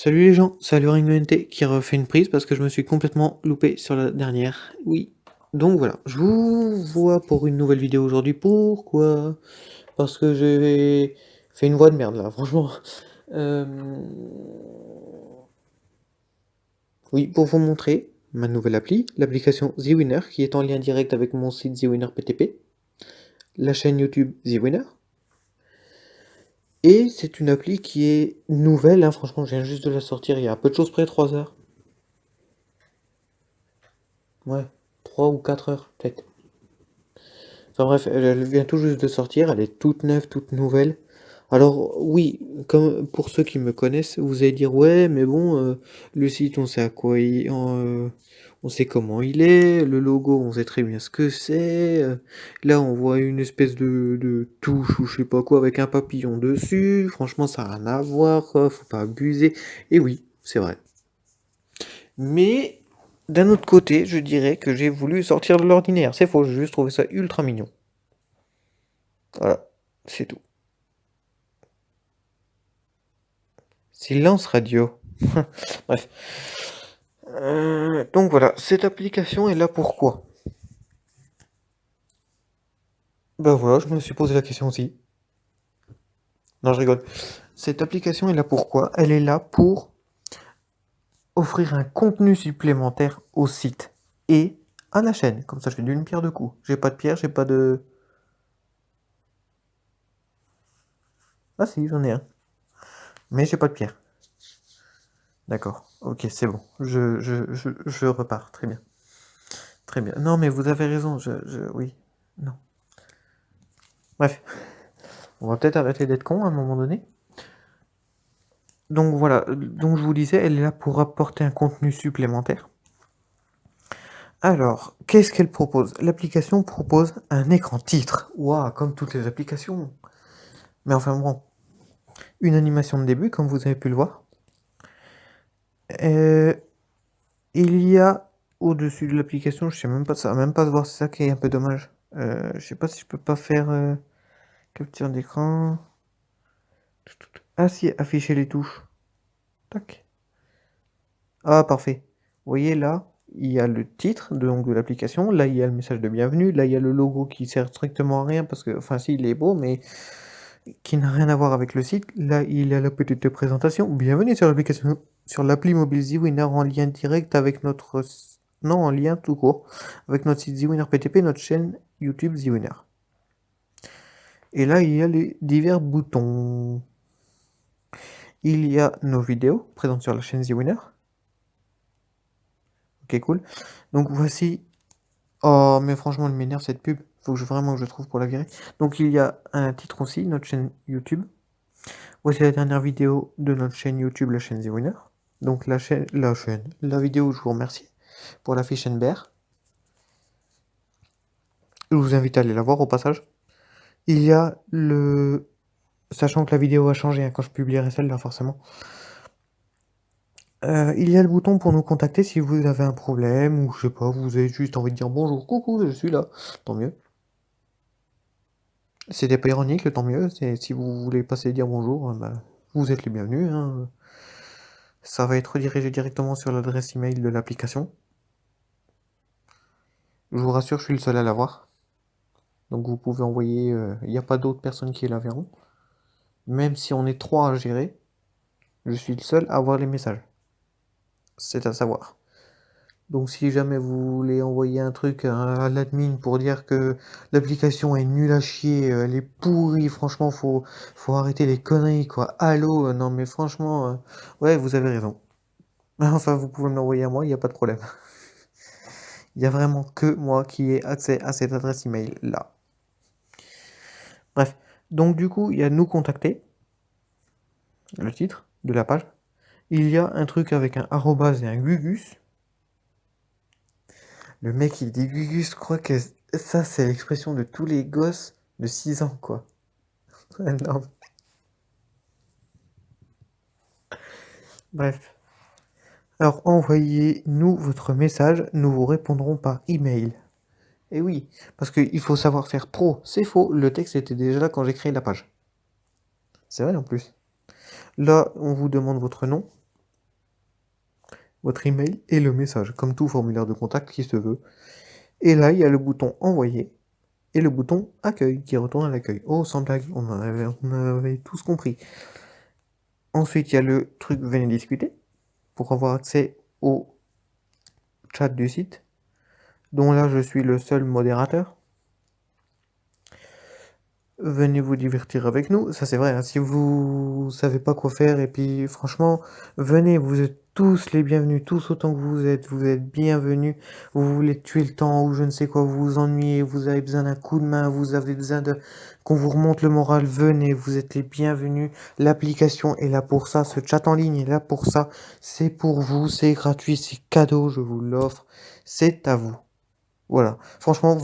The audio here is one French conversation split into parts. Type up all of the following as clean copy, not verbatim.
Salut les gens, c'est Ring qui refait une prise parce que je me suis complètement loupé sur la dernière. Oui. Donc voilà, je vous vois pour une nouvelle vidéo aujourd'hui. Pourquoi? Parce que j'ai fait une voix de merde là, franchement. Euh, Oui, pour vous montrer ma nouvelle appli, l'application The Winner qui est en lien direct avec mon site The Winner PTP, la chaîne YouTube The Winner. Et c'est une appli qui est nouvelle, hein, franchement, je viens juste de la sortir il y a peu de choses près, 3 heures. Ouais, 3 ou 4 heures, peut-être. Enfin bref, elle vient tout juste de sortir, elle est toute neuve, toute nouvelle. Alors oui, comme pour ceux qui me connaissent, vous allez dire ouais, mais bon, le site, on sait à quoi on sait comment il est, le logo, on sait très bien ce que c'est. Là, on voit une espèce de touche ou je sais pas quoi avec un papillon dessus. Franchement, ça n'a rien à voir, quoi, faut pas abuser. Et oui, c'est vrai. Mais d'un autre côté, je dirais que j'ai voulu sortir de l'ordinaire. C'est faux, j'ai juste trouvé ça ultra mignon. Voilà, c'est tout. Silence radio. Bref. Donc voilà, cette application est là pourquoi? Bah voilà, je me suis posé la question aussi. Non, je rigole. Cette application est là pourquoi? Elle est là pour offrir un contenu supplémentaire au site et à la chaîne. Comme ça, je fais d'une pierre deux coups. J'ai pas de pierre, j'ai pas de... Ah si, j'en ai un. Mais j'ai pas de pierre. D'accord. Ok, c'est bon. Je repars. Très bien. Très bien. Non, mais vous avez raison. Oui. Non. Bref. On va peut-être arrêter d'être con à un moment donné. Donc voilà. Donc je vous disais, elle est là pour apporter un contenu supplémentaire. Alors, qu'est-ce qu'elle propose? L'application propose un écran titre. Waouh, comme toutes les applications. Mais enfin bon. Une animation de début, comme vous avez pu le voir. Il y a au-dessus de l'application, je sais même pas ça, même pas se voir, c'est ça qui est un peu dommage. Je sais pas si je peux pas faire capture d'écran. Ah si, afficher les touches. Tac. Ah parfait. Vous voyez là, il y a le titre donc, de l'application, là il y a le message de bienvenue, là il y a le logo qui sert strictement à rien parce que, enfin si il est beau mais qui n'a rien à voir avec le site. Là il y a la petite présentation. Bienvenue sur l'application, sur l'appli mobile ZWinner en lien direct avec notre... Non, en lien tout court. Avec notre site ZWinner PTP, notre chaîne YouTube ZWinner. Et là il y a les divers boutons. Il y a nos vidéos présentes sur la chaîne ZWinner. Ok, cool. Donc voici... Oh, mais franchement, elle m'énerve cette pub. Faut que vraiment que je trouve pour la virer. Donc il y a un titre aussi, notre chaîne YouTube. Voici la dernière vidéo de notre chaîne YouTube, la chaîne ZWinner. Donc la vidéo où je vous remercie pour la fiche NBR. Je vous invite à aller la voir au passage. Il y a le... Sachant que la vidéo a changé hein, quand je publierai celle-là, forcément. Il y a le bouton pour nous contacter si vous avez un problème, ou je sais pas, vous avez juste envie de dire bonjour, coucou, je suis là, tant mieux. C'était pas ironique, tant mieux, si vous voulez passer dire bonjour, bah, vous êtes les bienvenus. Hein. Ça va être redirigé directement sur l'adresse email de l'application. Je vous rassure, je suis le seul à l'avoir. Donc vous pouvez envoyer, il n'y a pas d'autres personnes qui la verront. Même si on est 3 à gérer, je suis le seul à avoir les messages. C'est à savoir. Donc si jamais vous voulez envoyer un truc à l'admin pour dire que l'application est nulle à chier, elle est pourrie, franchement faut arrêter les conneries quoi. Allô, non mais franchement, ouais vous avez raison. Enfin vous pouvez me l'envoyer à moi, il n'y a pas de problème. Il n'y a vraiment que moi qui ai accès à cette adresse email là. Bref, donc du coup il y a nous contacter, le titre de la page. Il y a un truc avec un arrobase et un gugus. Le mec, il dit Gugus, je crois que ça, c'est l'expression de tous les gosses de 6 ans, quoi. Non. Bref. Alors, envoyez-nous votre message, nous vous répondrons par email. Et oui, parce qu'il faut savoir faire pro. C'est faux, le texte était déjà là quand j'ai créé la page. C'est vrai en plus. Là, on vous demande votre nom. votre email et le message, comme tout formulaire de contact qui se veut. Et là, il y a le bouton envoyer et le bouton accueil qui retourne à l'accueil. Oh, sans blague, on avait tous compris. Ensuite, il y a le truc venez discuter pour avoir accès au chat du site, dont là je suis le seul modérateur. Venez vous divertir avec nous, ça c'est vrai, hein, si vous savez pas quoi faire, et puis franchement, venez, vous êtes tous les bienvenus, tous autant que vous êtes bienvenus, vous voulez tuer le temps ou je ne sais quoi, vous vous ennuyez, vous avez besoin d'un coup de main, vous avez besoin qu'on vous remonte le moral, venez, vous êtes les bienvenus, l'application est là pour ça, ce chat en ligne est là pour ça, c'est pour vous, c'est gratuit, c'est cadeau, je vous l'offre, c'est à vous. Voilà. Franchement, vous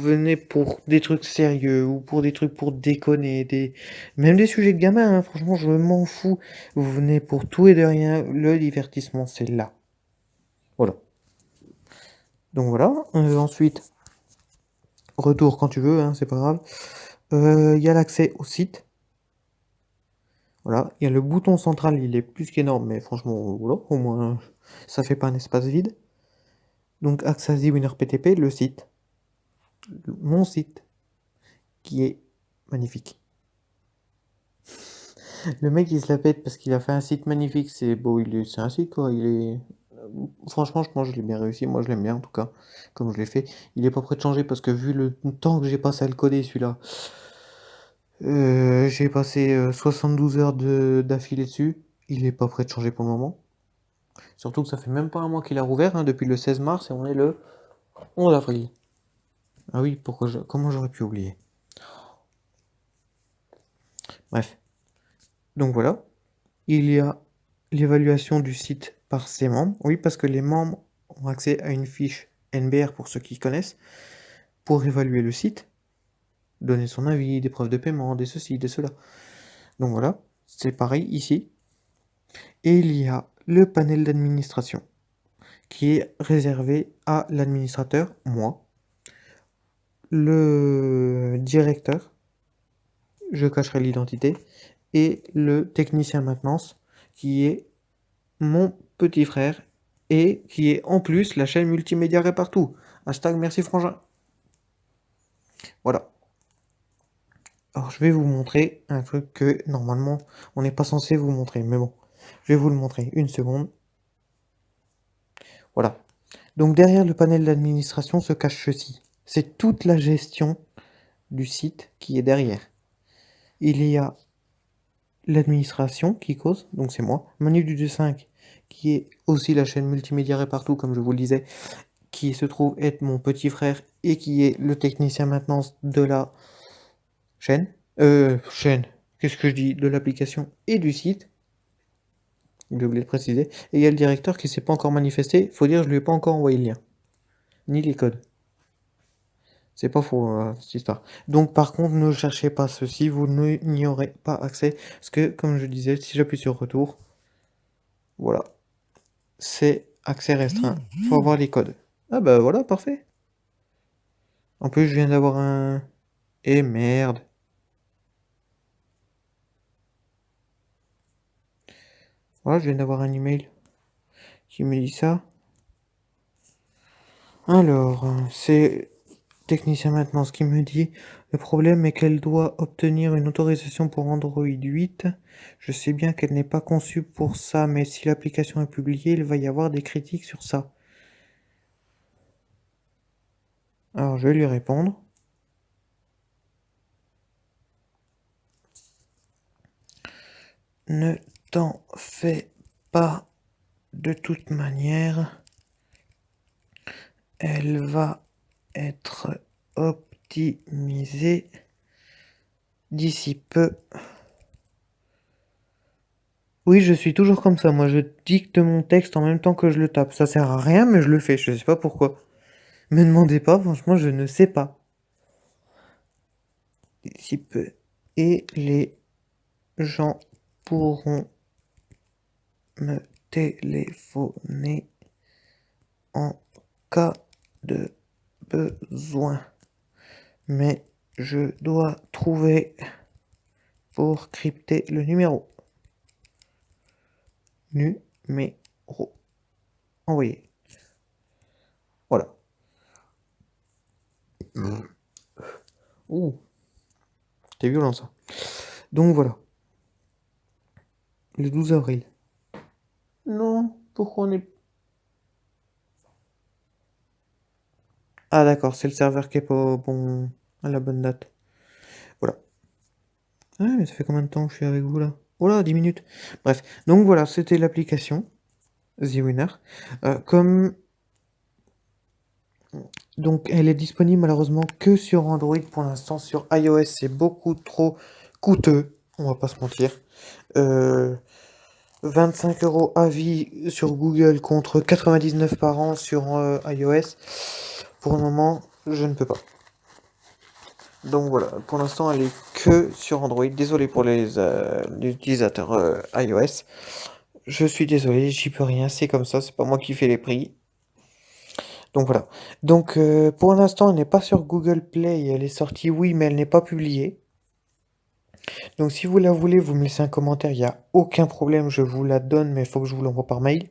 venez pour des trucs sérieux ou pour des trucs pour déconner, même des sujets de gamin, hein, franchement, je m'en fous. Vous venez pour tout et de rien. Le divertissement, c'est là. Voilà. Donc voilà. Ensuite, retour quand tu veux, hein, c'est pas grave. Il y a l'accès au site. Voilà. Il y a le bouton central, il est plus qu'énorme, mais franchement, voilà, au moins, ça fait pas un espace vide. Donc, Access Winner PTP, le site. Mon site. Qui est magnifique. Le mec il se la pète parce qu'il a fait un site magnifique, c'est beau, c'est un site quoi, franchement je pense que je l'ai bien réussi, moi je l'aime bien en tout cas, comme je l'ai fait. Il est pas prêt de changer parce que vu le temps que j'ai passé à le coder celui-là, j'ai passé 72 heures d'affilée dessus, il est pas prêt de changer pour le moment. Surtout que ça fait même pas un mois qu'il a rouvert, hein, depuis le 16 mars et on est le 11 avril. Ah oui, comment j'aurais pu oublier? Bref. Donc voilà. Il y a l'évaluation du site par ses membres. Oui, parce que les membres ont accès à une fiche NBR pour ceux qui connaissent, pour évaluer le site, donner son avis, des preuves de paiement, des ceci, des cela. Donc voilà, c'est pareil ici. Et il y a le panel d'administration, qui est réservé à l'administrateur, moi, le directeur, je cacherai l'identité, et le technicien maintenance, qui est mon petit frère, et qui est en plus la chaîne multimédia partout. Hashtag merci frangin. Voilà. Alors je vais vous montrer un truc que normalement on n'est pas censé vous montrer, mais bon, je vais vous le montrer une seconde. Voilà. Donc derrière le panel d'administration se cache ceci. C'est toute la gestion du site qui est derrière. Il y a l'administration qui cause, donc c'est moi, Manu du 5 qui est aussi la chaîne multimédia partout, comme je vous le disais, qui se trouve être mon petit frère et qui est le technicien maintenance de la chaîne. Qu'est-ce que je dis? De l'application et du site. J'ai oublié de préciser. Et il y a le directeur qui s'est pas encore manifesté. Faut dire, je lui ai pas encore envoyé le lien. Ni les codes. C'est pas faux, cette histoire. Donc, par contre, ne cherchez pas ceci. Vous n'y aurez pas accès. Parce que, comme je disais, si j'appuie sur retour, voilà. C'est accès restreint. Faut avoir les codes. Ah bah voilà, parfait. En plus, je viens d'avoir un... Eh merde. Voilà, je viens d'avoir un email qui me dit ça. Alors, c'est technicien maintenance qui me dit le problème est qu'elle doit obtenir une autorisation pour Android 8. Je sais bien qu'elle n'est pas conçue pour ça, mais si l'application est publiée, il va y avoir des critiques sur ça. Alors, je vais lui répondre. Ne t'en fais pas, de toute manière, elle va être optimisée d'ici peu. Oui, je suis toujours comme ça. Moi, je dicte mon texte en même temps que je le tape. Ça sert à rien, mais je le fais. Je sais pas pourquoi. Me demandez pas, franchement, je ne sais pas. D'ici peu. Et les gens pourront me téléphoner en cas de besoin. Mais je dois trouver pour crypter le numéro. Numéro. envoyer. Voilà. Ouh, c'est violent ça. Donc voilà, le 12 avril. Non, pourquoi on est... Ah d'accord, c'est le serveur qui est pas bon à la bonne date. Voilà. Ah mais ça fait combien de temps que je suis avec vous là? Oh là, 10 minutes. Bref, donc voilà, c'était l'application The Winner. Comme donc elle est disponible malheureusement que sur Android pour l'instant. Sur iOS, c'est beaucoup trop coûteux, on va pas se mentir. 25 € à vie sur Google contre 99 par an sur iOS. Pour le moment, je ne peux pas. Donc voilà, pour l'instant, elle est que sur Android. Désolé pour les utilisateurs iOS. Je suis désolé, j'y peux rien, c'est comme ça, c'est pas moi qui fais les prix. Donc voilà. Donc pour l'instant, elle n'est pas sur Google Play, elle est sortie, oui, mais elle n'est pas publiée. Donc si vous la voulez, vous me laissez un commentaire, il n'y a aucun problème, je vous la donne, mais il faut que je vous l'envoie par mail.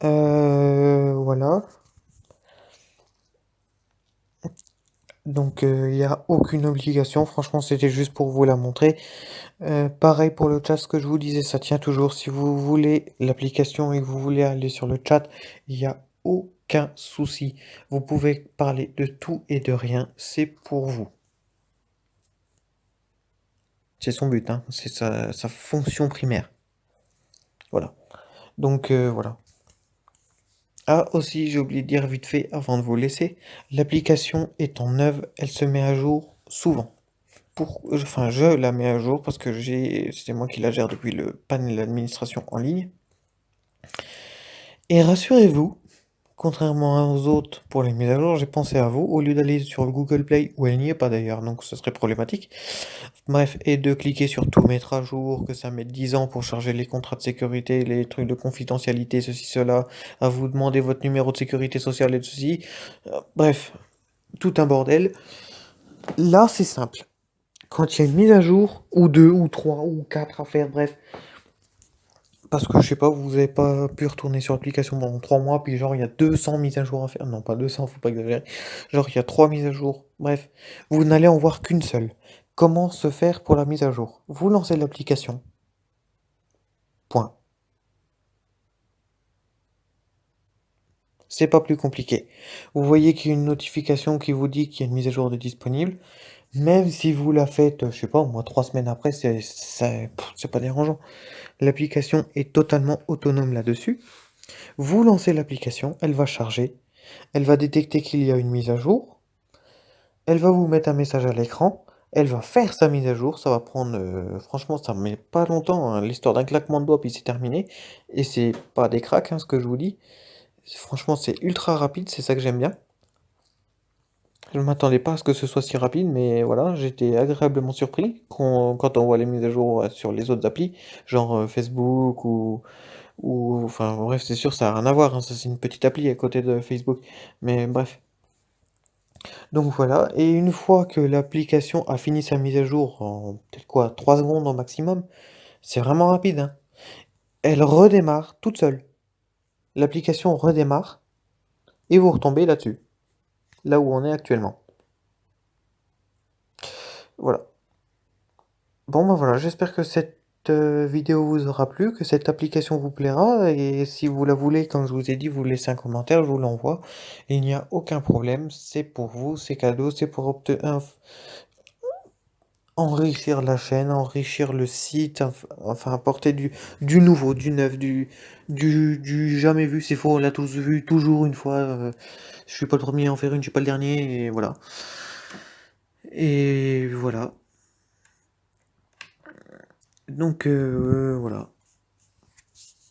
Voilà. Donc il n'y a aucune obligation, franchement c'était juste pour vous la montrer. Pareil pour le chat, ce que je vous disais, ça tient toujours. Si vous voulez l'application et que vous voulez aller sur le chat, il n'y a aucun souci. Vous pouvez parler de tout et de rien, c'est pour vous. C'est son but, hein. C'est sa fonction primaire. Voilà. Donc voilà. Ah aussi, j'ai oublié de dire vite fait avant de vous laisser, l'application étant neuve, elle se met à jour souvent. Enfin, je la mets à jour parce que c'est moi qui la gère depuis le panel d'administration en ligne. Et rassurez-vous, contrairement aux autres pour les mises à jour, j'ai pensé à vous, au lieu d'aller sur le Google Play, où elle n'y est pas d'ailleurs, donc ce serait problématique. Bref, et de cliquer sur tout mettre à jour, que ça met 10 ans pour charger les contrats de sécurité, les trucs de confidentialité, ceci, cela, à vous demander votre numéro de sécurité sociale et de ceci. Bref, tout un bordel. Là, c'est simple. Quand il y a une mise à jour, ou deux, ou trois, ou quatre à faire, bref, parce que je sais pas, vous avez pas pu retourner sur l'application pendant 3 mois, puis genre il y a 200 mises à jour à faire. Non, pas 200, faut pas exagérer. Genre il y a 3 mises à jour. Bref, vous n'allez en voir qu'une seule. Comment se faire pour la mise à jour? Vous lancez l'application. Point. C'est pas plus compliqué. Vous voyez qu'il y a une notification qui vous dit qu'il y a une mise à jour de disponible. Même si vous la faites, je sais pas, au moins 3 semaines après, c'est pas dérangeant. L'application est totalement autonome là-dessus. Vous lancez l'application, elle va charger, elle va détecter qu'il y a une mise à jour, elle va vous mettre un message à l'écran, elle va faire sa mise à jour, ça va prendre, franchement, ça met pas longtemps, hein, l'histoire d'un claquement de doigts, puis c'est terminé. Et c'est pas des cracks, hein, ce que je vous dis. Franchement, c'est ultra rapide, c'est ça que j'aime bien. Je ne m'attendais pas à ce que ce soit si rapide, mais voilà, j'étais agréablement surpris quand on voit les mises à jour sur les autres applis, genre Facebook enfin bref, c'est sûr, ça n'a rien à voir, hein, ça c'est une petite appli à côté de Facebook. Mais bref. Donc voilà, et une fois que l'application a fini sa mise à jour en peut-être quoi, 3 secondes au maximum, c'est vraiment rapide, hein. Elle redémarre toute seule. L'application redémarre et vous retombez là-dessus, là où on est actuellement. Voilà. Bon, ben voilà, j'espère que cette vidéo vous aura plu, que cette application vous plaira, et si vous la voulez, comme je vous ai dit, vous laissez un commentaire, je vous l'envoie. Il n'y a aucun problème, c'est pour vous, c'est cadeau, c'est pour enrichir la chaîne, enrichir le site, enfin apporter du nouveau, du neuf, du jamais vu, c'est faux, on l'a tous vu, toujours une fois. Je suis pas le premier à en faire une, je suis pas le dernier, et voilà. Et voilà. Donc voilà.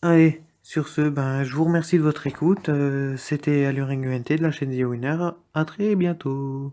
Allez, sur ce, ben, je vous remercie de votre écoute. C'était Aluring UNT de la chaîne The Winner. À très bientôt.